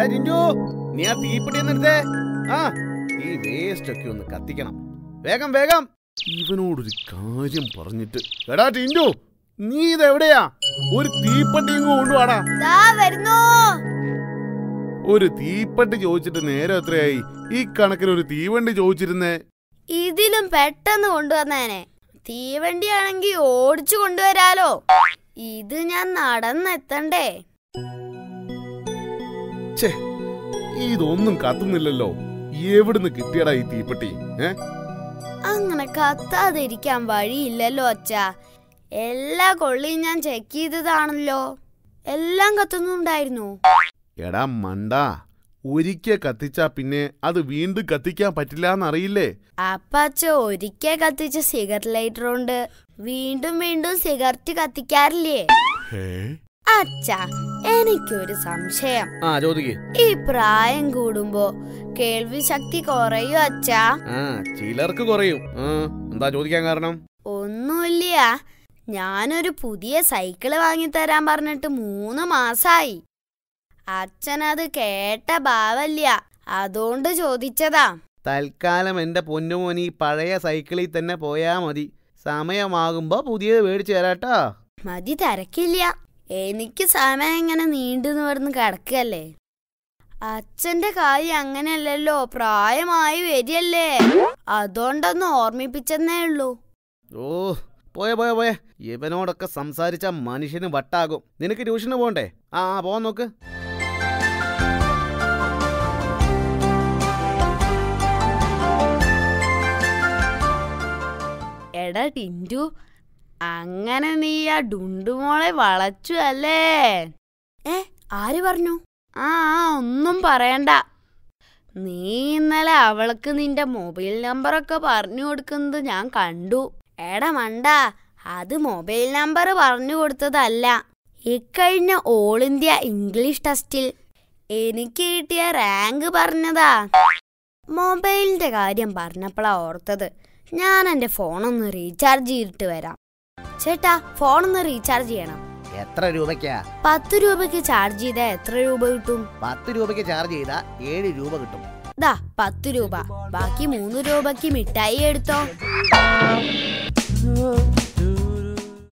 എടാ ജിഞ്ചു, നീ ആ തീപ്പെട്ടി ഒന്നെടുത്തേ. ആ, ഈ വേസ്റ്റ് ഒക്കെ ഒന്ന് കത്തിക്കണം. വേഗം വേഗം. ഇവനോടൊരു കാര്യം പറഞ്ഞിട്ട്. എടാ ജിഞ്ചു, നീ ഇതെവിടെയാ? ഒരു തീപ്പെട്ടി കൊണ്ടുവാടാ. ഒരു തീപ്പെട്ടി ചോദിച്ചിട്ട് നേരം എത്രയായി? ഈ കണക്കിന് ഒരു തീവണ്ടി ചോദിച്ചിരുന്നേ. ഇതിലും പെട്ടെന്ന് കൊണ്ടുവന്നേനെ. തീവണ്ടിയാണെങ്കി ഓടിച്ചു കൊണ്ടുവരാലോ. ഇത് ഞാൻ നടന്നെത്തണ്ടേ? ഇതൊന്നും കത്തുന്നില്ലല്ലോ. എവിടുന്ന് കിട്ടിയടാ ഈ തീപ്പെട്ടി? അങ്ങനെ കത്താതിരിക്കാൻ വഴിയില്ലല്ലോ അച്ഛാ. എല്ലാ കൊള്ളിയും ഞാൻ ചെക്ക് ചെയ്തതാണല്ലോ. എല്ലാം കത്തുന്നുണ്ടായിരുന്നു. എടാ മണ്ടാ, ഒരിക്കൽ കത്തിച്ചാ പിന്നെ അത് വീണ്ടും കത്തിക്കാൻ പറ്റില്ലാന്നറിയില്ലേ? അപ്പച്ച ഒരിക്കൽ കത്തിച്ച സിഗരറ്റ് ലൈറ്റർ കൊണ്ട് വീണ്ടും വീണ്ടും സിഗരറ്റ് കത്തിക്കാറില്ലേ? അച്ഛാ, എനിക്കൊരു സംശയം. ഈ പ്രായം കൂടുമ്പോ കേൾവി ശക്തി കുറയോ അച്ഛാ? ചിലർക്ക് കുറയും. എന്താ ചോദിക്കാൻ കാരണം? ഒന്നുമില്ല. ഞാനൊരു പുതിയ സൈക്കിള് വാങ്ങിത്തരാൻ പറഞ്ഞിട്ട് 3 മാസായി. അച്ഛനത് കേട്ട ഭാവല്ല, അതുകൊണ്ട് ചോദിച്ചതാ. തൽക്കാലം എന്റെ പൊന്നുമോനി പഴയ സൈക്കിളിൽ തന്നെ പോയാ മതി. സമയമാകുമ്പോ പുതിയത് മേടിച്ചു തരാട്ടോ. മതി, തിരക്കില്ല. എനിക്ക് സമയം ഇങ്ങനെ നീണ്ടു നിവർന്ന് കിടക്കല്ലേ. അച്ഛന്റെ കാര്യം അങ്ങനെയല്ലല്ലോ, പ്രായമായി വരികയല്ലേ. അതുകൊണ്ടൊന്ന് ഓർമ്മിപ്പിച്ചെന്നേ ഉള്ളൂ. ഓ, പോയെ. ഇവനോടൊക്കെ സംസാരിച്ച മനുഷ്യന് വട്ടാകും. നിനക്ക് ട്യൂഷന് പോണ്ടേ? പോവാൻ നോക്ക്. എടാ ടിൻറ്റു, അങ്ങനെ നീ ആ ഡുണ്ടുമോളെ വളച്ചു അല്ലേ? ആര് പറഞ്ഞു? ഒന്നും പറയണ്ട. നീ ഇന്നലെ അവൾക്ക് നിന്റെ മൊബൈൽ നമ്പറൊക്കെ പറഞ്ഞു കൊടുക്കുന്നത് ഞാൻ കണ്ടു. എടാ മണ്ടാ, അത് മൊബൈൽ നമ്പർ പറഞ്ഞു കൊടുത്തതല്ല. ഇക്കഴിഞ്ഞ ഓൾ ഇന്ത്യ ഇംഗ്ലീഷ് ടെസ്റ്റിൽ എനിക്ക് കിട്ടിയ റാങ്ക് പറഞ്ഞതാ. മൊബൈലിന്റെ കാര്യം പറഞ്ഞപ്പോഴാ ഓർത്തത്. ഞാൻ എൻ്റെ ഫോണൊന്ന് റീചാർജ് ചെയ്തിട്ട് വരാം. ചേട്ടാ, ഫോണൊന്ന് റീചാർജ് ചെയ്യണം. എത്ര രൂപയ്ക്കാ? 10 രൂപയ്ക്ക് ചാർജ് ചെയ്താ എത്ര രൂപ കിട്ടും? 10 രൂപയ്ക്ക് ചാർജ് ചെയ്താ 7 രൂപ കിട്ടും. 10 രൂപ. ബാക്കി 3 രൂപയ്ക്ക് മിഠായി എടുത്തോ.